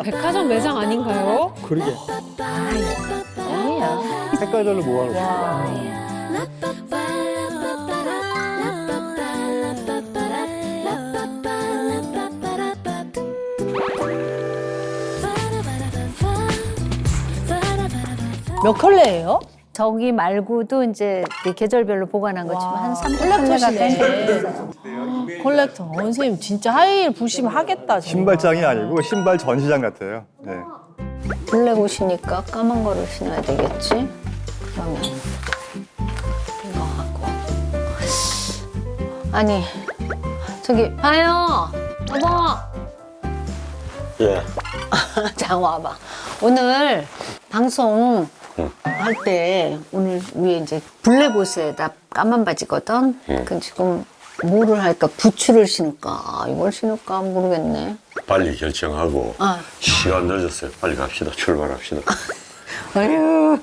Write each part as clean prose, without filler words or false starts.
백화점 매장 아닌가요? 그러게. 아니야. 색깔별로 모아놓습니다. 몇 컬레예요? 저기 말고도 이제 그 계절별로 보관한 거지만 한 3컬레가 컬렉터시네. 컬렉터. 선생님 진짜 하이힐 부시면 하겠다. 정말. 신발장이 아니고 신발 전시장 같아요. 네. 블랙 옷이니까 까만 거를 신어야 되겠지? 그러면 이거 하고 아니 저기 봐요 여보 예. 자 와봐 오늘 방송 할 때 오늘 위에 이제 블랙 옷에다 까만 바지거든 그 지금 뭐를 할까 부츠를 신을까 이걸 신을까 모르겠네 빨리 결정하고 시간 늦었어요. 빨리 갑시다. 출발합시다. 아유,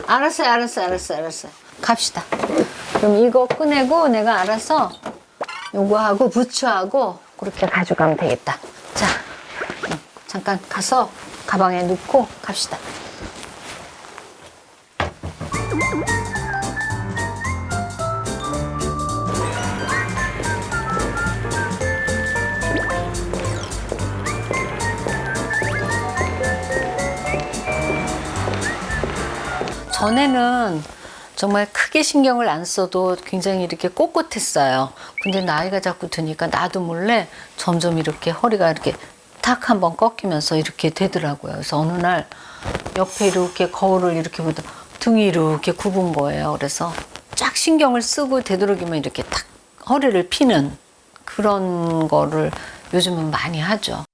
알았어요. 갑시다. 그럼 이거 꺼내고 내가 알아서 요거하고 부츠하고 그렇게 가져가면 되겠다. 자, 잠깐 가서 가방에 넣고 갑시다. 전에는 정말 크게 신경을 안 써도 굉장히 이렇게 꼿꼿했어요. 근데 나이가 자꾸 드니까 나도 몰래 점점 이렇게 허리가 이렇게 탁 한번 꺾이면서 이렇게 되더라고요. 그래서 어느 날 옆에 이렇게 거울을 이렇게 보다 등이 이렇게 굽은 거예요. 그래서 쫙 신경을 쓰고 되도록이면 이렇게 탁 허리를 피는 그런 거를 요즘은 많이 하죠.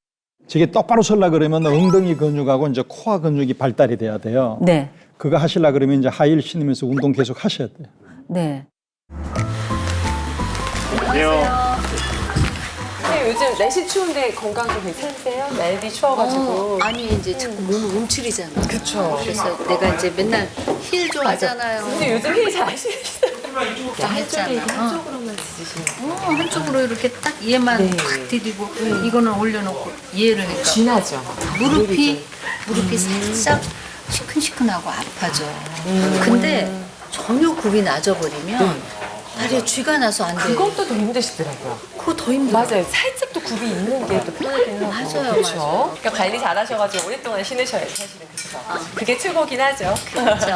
저게 똑바로 설라 그러면 엉덩이 근육하고 이제 코어 근육이 발달이 돼야 돼요. 네. 그거 하시려 그러면 이제 하이힐 신으면서 운동 계속 하셔야 돼요. 네. 선생님 요즘 날씨 추운데 건강 좀 괜찮으세요? 날이 추워가지고. 아니 이제 자꾸 몸을 움츠리잖아. 그쵸. 그래서 내가 이제 맨날 힐 좀 하잖아요. 근데 요즘 힐 잘 하시시죠? 했잖아. 한쪽으로만 지지시는 한쪽으로 이렇게 딱 얘만 네. 탁 디디고 이거는 올려놓고 얘를 그러니까 진하죠. 무릎이 살짝 시큰시큰하고 아파져. 근데 전혀 굽이 낮아버리면 다리에 쥐가 나서 안 돼. 그것도 더 힘드시더라고요. 그거 더 힘들어. 맞아요. 살짝 또 굽이 있는 게 또 편하긴 하고. 맞아요, 그렇죠. 맞아요. 그러니까 관리 잘하셔가지고 오랫동안 신으셔야죠, 사실은. 그래서 그게 최고긴 하죠. 그렇죠.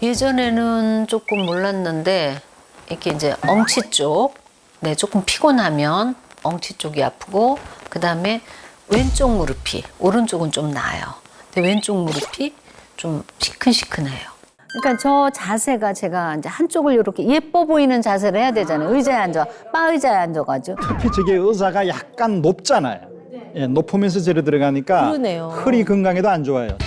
예전에는 조금 몰랐는데 이렇게 이제 엉치 쪽, 네 조금 피곤하면 엉치 쪽이 아프고 그 다음에 왼쪽 무릎이 오른쪽은 좀 나아요. 근데 왼쪽 무릎이 좀 시큰시큰해요. 그러니까 저 자세가 제가 이제 한쪽을 이렇게 예뻐 보이는 자세를 해야 되잖아요. 의자에 앉아, 바 의자에 앉아가지고. 특히 저게 의자가 약간 높잖아요. 예, 높으면서 저리 들어가니까 그러네요. 허리 건강에도 안 좋아요.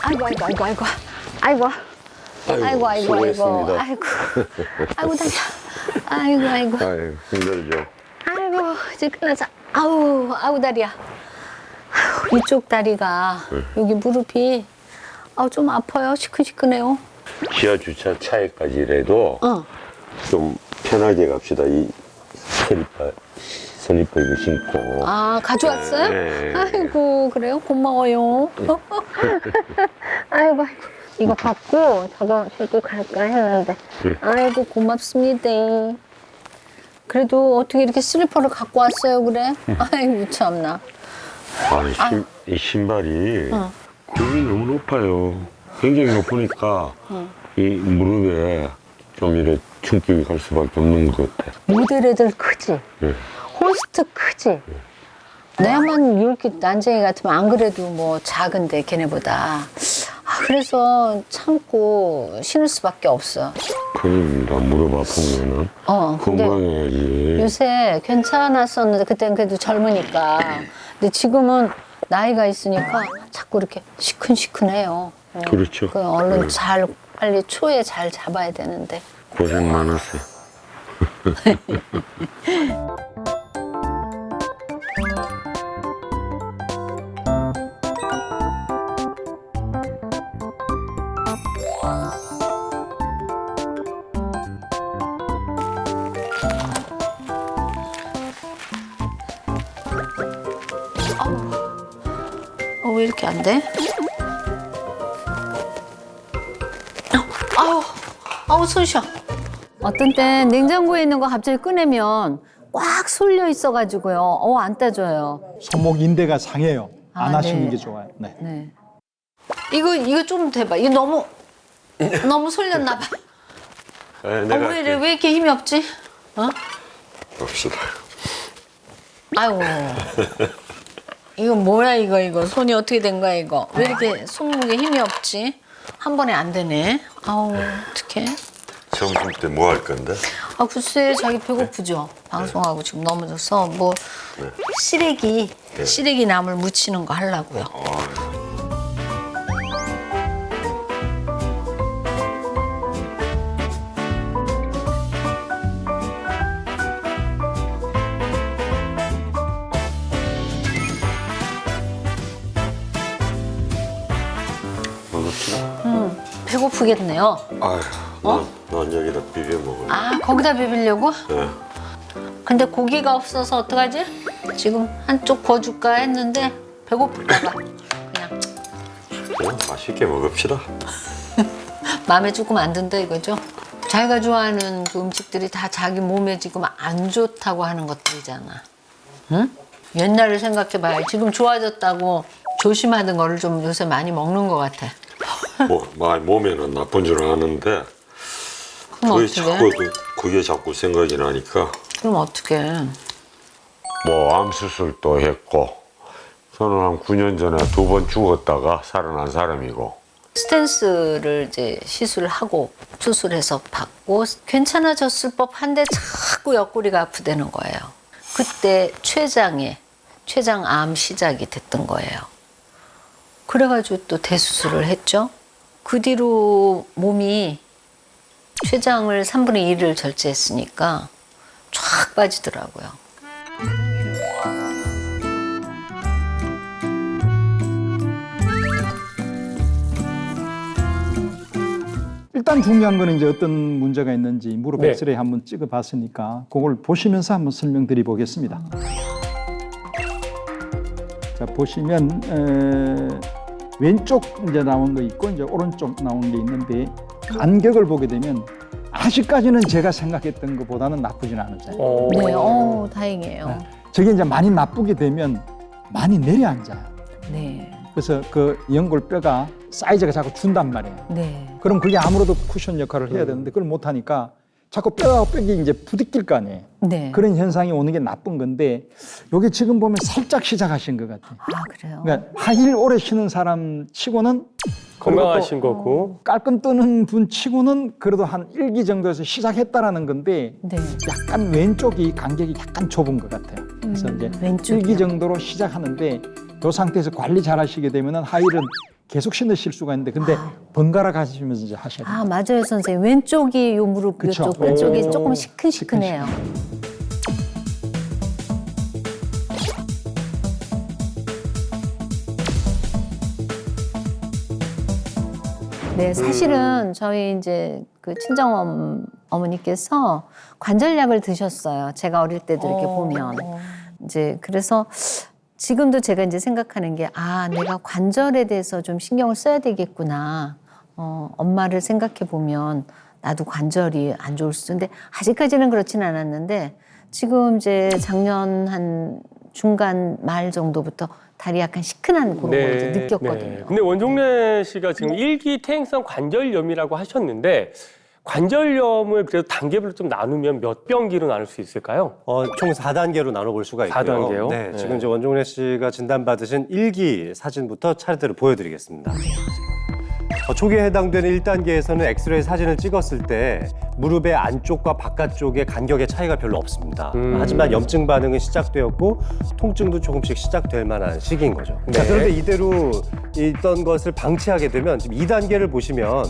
아이고 수고했습니다. 다리야. 아이고. 아유, 힘들죠. 아이고 이제 끝나자. 아우 다리야. 아우, 이쪽 다리가 여기 무릎이 좀 아파요. 시큰시큰해요. 지하 주차 차에까지라도 좀 편하게 갑시다. 이 슬리퍼 이거 신고. 가져왔어요? 네. 아이고 그래요? 고마워요. 아이고 이거 갖고 저거 신고 갈까 했는데 아이고 고맙습니다. 그래도 어떻게 이렇게 슬리퍼를 갖고 왔어요 그래? 아이고 참나. 이 신발이 굽이 너무 높아요. 굉장히 높으니까 이 무릎에 좀 이래 충격이 갈 수밖에 없는 것 같아. 모델 애들 크지? 네. 홀스트 크지? 내만 이렇게 난쟁이 같으면 안 그래도 뭐 작은데 걔네보다. 그래서 참고 신을 수밖에 없어. 큰일입니다. 무릎 아픈 거는. 근데 건강해야지. 요새 괜찮았었는데 그때는 그래도 젊으니까. 근데 지금은 나이가 있으니까 자꾸 이렇게 시큰시큰해요. 그렇죠. 그 얼른 네. 잘 빨리 초에 잘 잡아야 되는데. 고생 많았어요. 왜 이렇게 안 돼? 아우 손 쉬어. 어떤 땐 냉장고에 있는 거 갑자기 꺼내면 꽉 쏠려 있어가지고요. 안 따져요. 손목 인대가 상해요. 안 아, 하시는 네. 게 좋아요. 네. 네. 이거 좀 대봐. 이거 너무 쏠렸나 봐. 왜 이렇게 힘이 없지? 봅시다. 아이고. 이거 뭐야 이거 손이 어떻게 된 거야 이거? 왜 이렇게 손목에 힘이 없지? 한 번에 안 되네. 아우 어떡해. 점심 때 뭐 할 건데? 글쎄 자기 배고프죠. 방송하고 지금 넘어져서 뭐 시래기 나물 무치는 거 하려고요. 배고프겠네요. 아휴, 난 여기다 비벼 먹을. 거기다 비비려고? 네. 근데 고기가 없어서 어떡하지? 지금 한쪽 구워줄까 했는데 배고플까 봐. 그냥 그냥 맛있게 먹읍시다. 마음에 조금 안 든다 이거죠? 자기가 좋아하는 그 음식들이 다 자기 몸에 지금 안 좋다고 하는 것들이잖아. 응? 옛날을 생각해봐요. 지금 좋아졌다고 조심하던 거를 좀 요새 많이 먹는 것 같아. 몸에는 나쁜 줄 아는데 그럼 어떡해? 그게 자꾸 생각이 나니까 그럼 어떡해? 암 수술도 했고 저는 한 9년 전에 2번 죽었다가 살아난 사람이고 스탠스를 이제 시술을 하고 수술해서 받고 괜찮아졌을 법한데 자꾸 옆구리가 아프다는 거예요. 그때 췌장암 시작이 됐던 거예요. 그래가지고 또 대수술을 했죠. 그 뒤로 몸이 췌장을 3분의 1을 절제했으니까 쫙 빠지더라고요. 일단 중요한 거는 이제 어떤 문제가 있는지 무릎 네. 엑스레이 한번 찍어봤으니까 그걸 보시면서 한번 설명드려 보겠습니다. 자 보시면 왼쪽 이제 나온 거 있고 이제 오른쪽 나온 게 있는데 간격을 보게 되면 아직까지는 제가 생각했던 것보다는 나쁘진 않아요. 네, 다행이에요. 저게 이제 많이 나쁘게 되면 많이 내려앉아요. 네, 그래서 그 연골뼈가 사이즈가 자꾸 준단 말이에요. 네. 그럼 그게 아무래도 쿠션 역할을 해야 되는데 그걸 못 하니까 자꾸 뼈하고 뼈가 이제 부딪힐 거 아니에요. 네. 그런 현상이 오는 게 나쁜 건데 여기 지금 보면 살짝 시작하신 것 같아요. 그래요? 그러니까 하이힐 오래 신은 사람 치고는 건강하신 거고. 깔끔 뜨는 분 치고는 그래도 한 1기 정도에서 시작했다라는 건데 네. 약간 왼쪽이 간격이 약간 좁은 것 같아요. 그래서 이제 왼쪽이요? 1기 정도로 시작하는데 이 상태에서 관리 잘 하시게 되면 하이힐은 계속 신으실 수가 있는데 근데 번갈아 가시면서 이제 하셔야 돼요. 맞아요, 선생님. 왼쪽이 요 무릎 그쵸. 쪽 왼쪽이 오. 조금 시큰시큰해요. 네, 사실은 저희 이제 그 친정 어머니께서 관절약을 드셨어요. 제가 어릴 때도 이렇게 보면 이제 그래서 지금도 제가 이제 생각하는 게 내가 관절에 대해서 좀 신경을 써야 되겠구나. 엄마를 생각해 보면 나도 관절이 안 좋을 수도 있는데 아직까지는 그렇지는 않았는데 지금 이제 작년 한 중간 말 정도부터 다리 약간 시큰한 그런 걸 이제 느꼈거든요. 네. 근데 원종래 씨가 지금 일기 퇴행성 관절염이라고 하셨는데 관절염을 그래도 단계별로 좀 나누면 몇 병기로 나눌 수 있을까요? 총 4단계로 나눠볼 수가 있고요. 4단계요? 네, 네. 지금 이제 원종래 씨가 진단받으신 1기 사진부터 차례대로 보여드리겠습니다. 초기에 해당되는 1단계에서는 엑스레이 사진을 찍었을 때 무릎의 안쪽과 바깥쪽의 간격의 차이가 별로 없습니다. 하지만 염증 반응은 시작되었고 통증도 조금씩 시작될 만한 시기인 거죠. 자, 그런데 이대로 있던 것을 방치하게 되면 지금 2단계를 보시면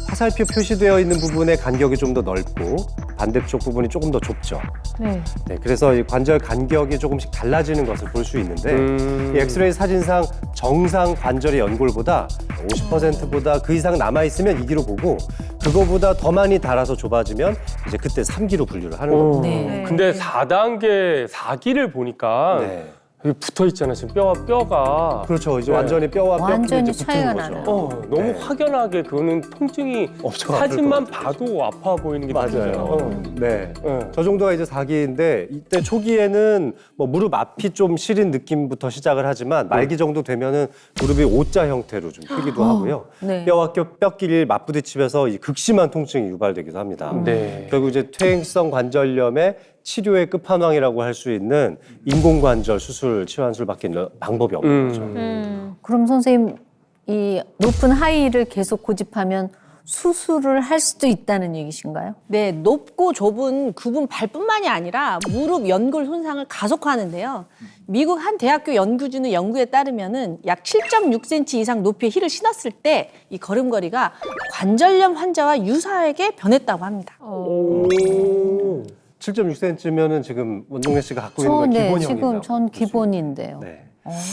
화살표 표시되어 있는 부분의 간격이 좀 더 넓고 반대쪽 부분이 조금 더 좁죠. 네. 네, 그래서 이 관절 간격이 조금씩 달라지는 것을 볼 수 있는데 이 엑스레이 사진상 정상 관절의 연골보다 50%보다 그 이상 남아있으면 2기로 보고 그거보다 더 많이 달아서 좁아지면 이제 그때 3기로 분류를 하는 겁니다. 네. 근데 4단계 4기를 보니까 네. 여기 붙어 있잖아 지금 뼈가. 그렇죠. 이제 네. 완전히 뼈와 뼈 완전히 이제 차이가 붙은 거죠. 나네요. 너무 네. 확연하게 그거는 통증이 엄청 사진만 아플 것 봐도 아파 보이는 게 맞아요. 느껴져요. 네. 네. 저 정도가 이제 4기인데 이때 초기에는 뭐 무릎 앞이 좀 시린 느낌부터 시작을 하지만 말기 정도 되면은 무릎이 O자 형태로 좀 크기도 하고요. 네. 뼈와 뼈끼리 맞부딪히면서 이 극심한 통증이 유발되기도 합니다. 네. 결국 이제 퇴행성 관절염의 치료의 끝판왕이라고 할 수 있는 인공관절 수술, 치환술밖에 방법이 없는 거죠. 그럼 선생님 이 높은 하이힐을 계속 고집하면 수술을 할 수도 있다는 얘기신가요? 네, 높고 좁은 굽은 발뿐만이 아니라 무릎 연골 손상을 가속화하는데요. 미국 한 대학교 연구진의 연구에 따르면은 약 7.6cm 이상 높이의 힐을 신었을 때 이 걸음걸이가 관절염 환자와 유사하게 변했다고 합니다. 7.6cm면은 지금 원종래 씨가 갖고 있는 건 네, 기본형이죠. 지금 전 기본인데요. 네.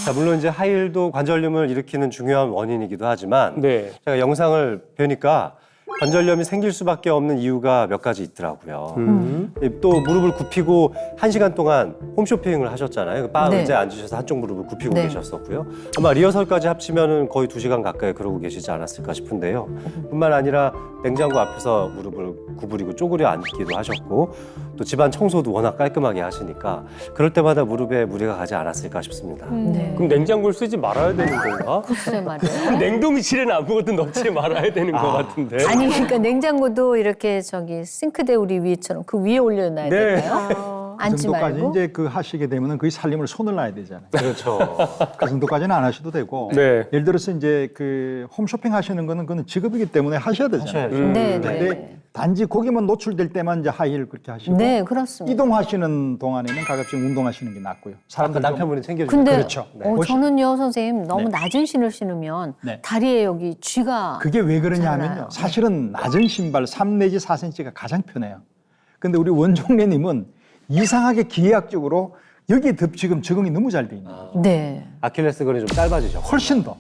자, 물론 이제 하이힐도 관절염을 일으키는 중요한 원인이기도 하지만 네. 제가 영상을 보니까 관절염이 생길 수밖에 없는 이유가 몇 가지 있더라고요. 또 무릎을 굽히고 1시간 동안 홈쇼핑을 하셨잖아요. 바 네. 의자에 앉으셔서 한쪽 무릎을 굽히고 네. 계셨었고요. 아마 리허설까지 합치면 거의 2시간 가까이 그러고 계시지 않았을까 싶은데요. 뿐만 아니라 냉장고 앞에서 무릎을 구부리고 쪼그려 앉기도 하셨고 또 집안 청소도 워낙 깔끔하게 하시니까 그럴 때마다 무릎에 무리가 가지 않았을까 싶습니다. 네. 그럼 냉장고를 쓰지 말아야 되는 건가? 글쎄 말이에요. 냉동실에는 아무것도 넣지 말아야 되는 것 같은데. 아니 그러니까 냉장고도 이렇게 저기 싱크대 우리 위에처럼 그 위에 올려놔야 네. 될까요? 그 앉지 정도까지 말고. 이제 그 하시게 되면은 거의 살림을 손을 놔야 되잖아요. 그렇죠. 그 정도까지는 안 하셔도 되고. 네. 예를 들어서 이제 그 홈쇼핑 하시는 거는 그거는 직업이기 때문에 하셔야 되잖아요. 하셔야죠. 네, 근데 네. 단지 거기만 노출될 때만 이제 하이힐 그렇게 하시고 네, 그렇습니다. 이동하시는 동안에는 가급적 운동하시는 게 낫고요. 아까 사람들 좀 남편분이 챙겨주고 근데 그렇죠. 저는요 선생님 너무 네. 낮은 신을 신으면 네. 다리에 여기 쥐가 그게 왜 그러냐면요. 많아요. 사실은 낮은 신발 3 내지 4cm가 가장 편해요. 근데 우리 원종래님은 이상하게 기하학적으로 여기에 지금 적응이 너무 잘 돼 있는 거예요. 네. 아킬레스건이 좀 짧아지셨고 훨씬 더.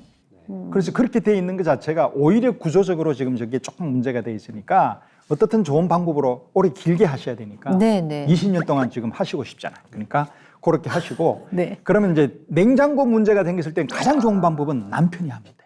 그래서 그렇게 돼 있는 것 자체가 오히려 구조적으로 지금 저게 조금 문제가 돼 있으니까 어떻든 좋은 방법으로 오래 길게 하셔야 되니까 네, 네. 20년 동안 지금 하시고 싶잖아요. 그러니까 그렇게 하시고 네. 그러면 이제 냉장고 문제가 생겼을 때 가장 좋은 방법은 남편이 하면 돼요.